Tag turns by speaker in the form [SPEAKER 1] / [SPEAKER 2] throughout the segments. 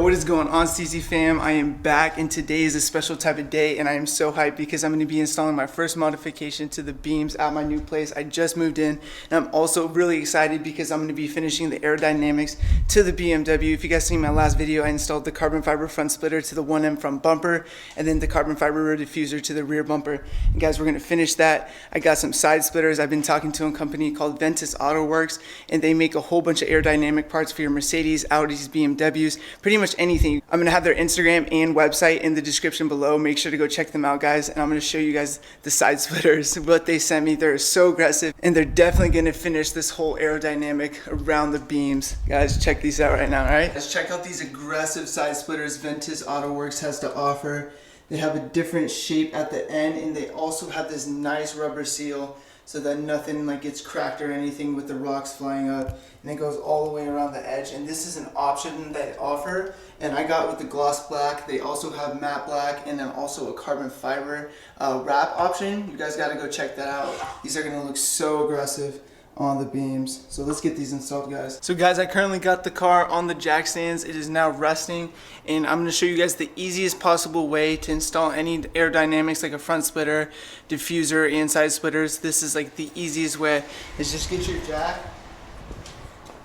[SPEAKER 1] what is going on, SteezyJ fam? I am back, and today is a special type of day, and I am so hyped because I'm going to be installing my first modification to the beams at my new place. I just moved in, and I'm also really excited because I'm going to be finishing the aerodynamics to the BMW. If you guys seen my last video, I installed the carbon fiber front splitter to the 1M front bumper, and then the carbon fiber rear diffuser to the rear bumper. And guys, we're going to finish that. I got some side splitters. I've been talking to a company called Ventus Auto Works, and they make a whole bunch of aerodynamic parts for your Mercedes, Audis, BMWs, pretty much anything. I'm gonna have their Instagram and website in the description below. Make sure to go check them out, guys. And I'm gonna show you guys the side splitters, what they sent me. They're so aggressive, and they're definitely gonna finish this whole aerodynamic around the beams. Guys, check these out right now, all right? Let's check out these aggressive side splitters Ventus Auto Works has to offer. They have a different shape at the end, and they also have this nice rubber seal so that nothing like gets cracked or anything with the rocks flying up, and it goes all the way around the edge. And this is an option that they offer, and I got with the gloss black. They also have matte black and then also a carbon fiber wrap option. You guys got to go check that out. These are going to look so aggressive on the beams. So let's get these installed, guys. So guys, I currently got the car on the jack stands. It is now resting, and I'm going to show you guys the easiest possible way to install any aerodynamics like a front splitter, diffuser, and side splitters. This is like the easiest way. Is just get your jack,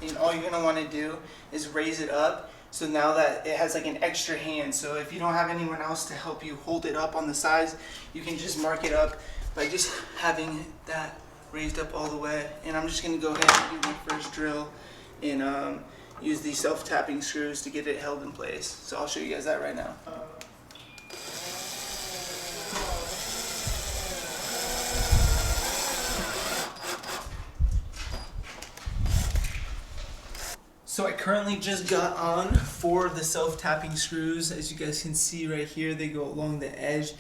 [SPEAKER 1] and all you're going to want to do is raise it up. So now that it has like an extra hand, so if you don't have anyone else to help you hold it up on the sides, you can just mark it up by just having that raised up all the way. And I'm just going to go ahead and do my first drill and use these self-tapping screws to get it held in place. So I'll show you guys that right now. So I currently just got on 4 of the self-tapping screws. As you guys can see right here, they go along the edge.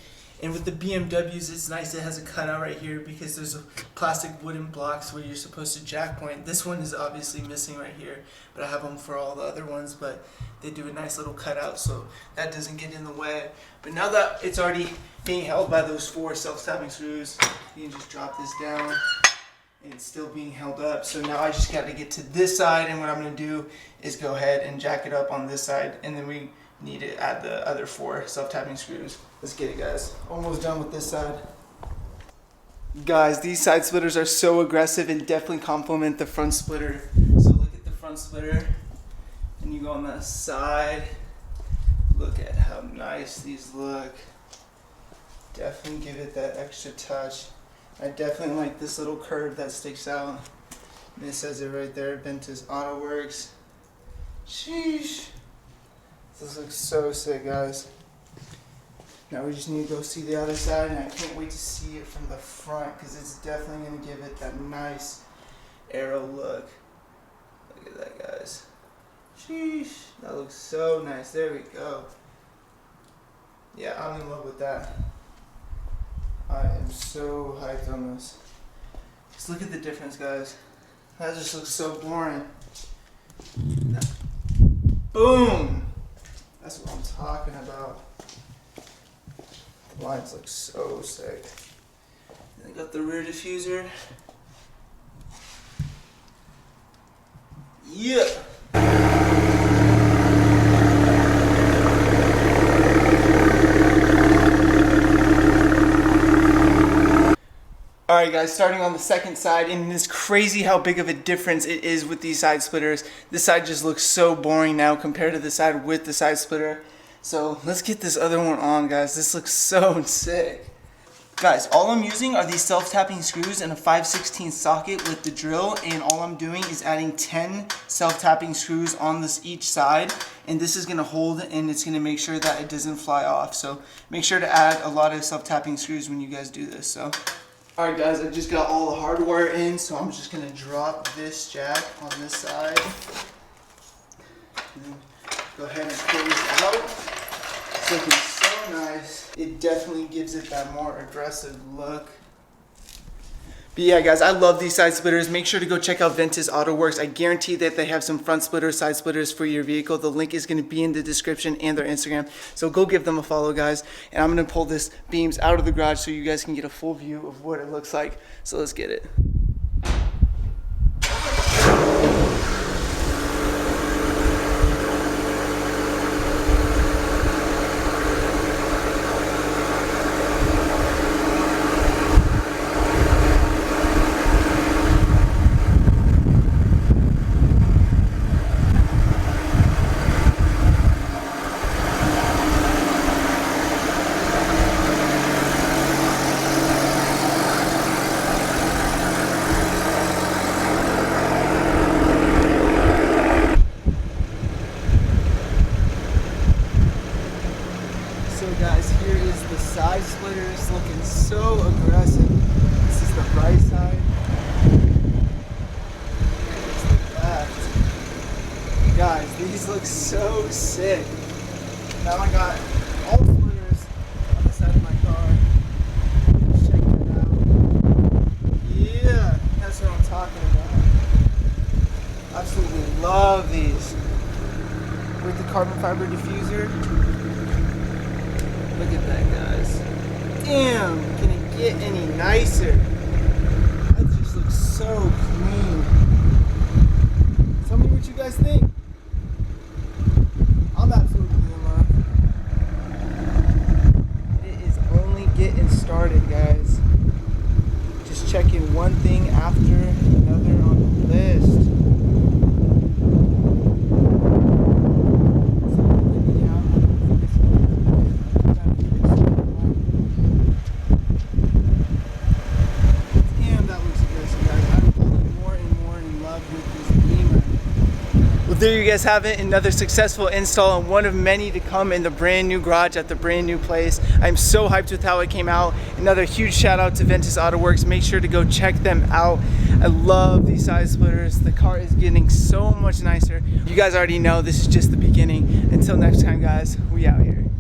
[SPEAKER 1] And with the BMWs, it's nice it has a cutout right here because there's a plastic wooden blocks where you're supposed to jack point. This one is obviously missing right here, but I have them for all the other ones, but they do a nice little cutout so that doesn't get in the way. But now that it's already being held by those 4 self-tapping screws, you can just drop this down and it's still being held up. So now I just got to get to this side, and what I'm going to do is go ahead and jack it up on this side, and then we need to add the other 4 self-tapping screws. Let's get it, guys. Almost done with this side. Guys, these side splitters are so aggressive and definitely complement the front splitter. So look at the front splitter, and you go on that side. Look at how nice these look. Definitely give it that extra touch. I definitely like this little curve that sticks out. And it says it right there, Ventus Auto Works. Sheesh. This looks so sick, guys. Now we just need to go see the other side, and I can't wait to see it from the front because it's definitely going to give it that nice aero look. Look at that, guys. Sheesh. That looks so nice. There we go. Yeah, I'm in love with that. I am so hyped on this. Just look at the difference, guys. That just looks so boring. Boom! That's what I'm talking about. The lines look so sick. And I got the rear diffuser. Yeah! Alright guys, starting on the second side, and it's crazy how big of a difference it is with these side splitters. This side just looks so boring now compared to the side with the side splitter. So let's get this other one on, guys. This looks so sick. Guys, all I'm using are these self-tapping screws and a 5/16 socket with the drill, and all I'm doing is adding 10 self-tapping screws on this each side, and this is going to hold and it's going to make sure that it doesn't fly off. So make sure to add a lot of self-tapping screws when you guys do this. So alright guys, I just got all the hardware in, so I'm just going to drop this jack on this side. And then go ahead and pull this out. It's looking so nice. It definitely gives it that more aggressive look. But yeah guys, I love these side splitters. Make sure to go check out Ventus Auto Works. I guarantee that they have some front splitters, side splitters for your vehicle. The link is going to be in the description and their Instagram. So go give them a follow, guys. And I'm going to pull this beams out of the garage so you guys can get a full view of what it looks like. So let's get it. so aggressive. This is the right side. Here's the left. Guys, these look so sick. Now I got all splitters on the side of my car. Check that out. Yeah, that's what I'm talking about. Absolutely love these. With the carbon fiber diffuser. Look at that, guys. Damn, can it get any nicer? That just looks so clean. Tell me what you guys think. I'm absolutely in love. It is only getting started, guys. Just checking one thing after another on the list. There you guys have it, another successful install and one of many to come in the brand new garage at the brand new place. I'm so hyped with how it came out. Another huge shout out to Ventus Auto Works. Make sure to go check them out. I love these side splitters. The car is getting so much nicer. You guys already know this is just the beginning. Until next time, guys, we out here.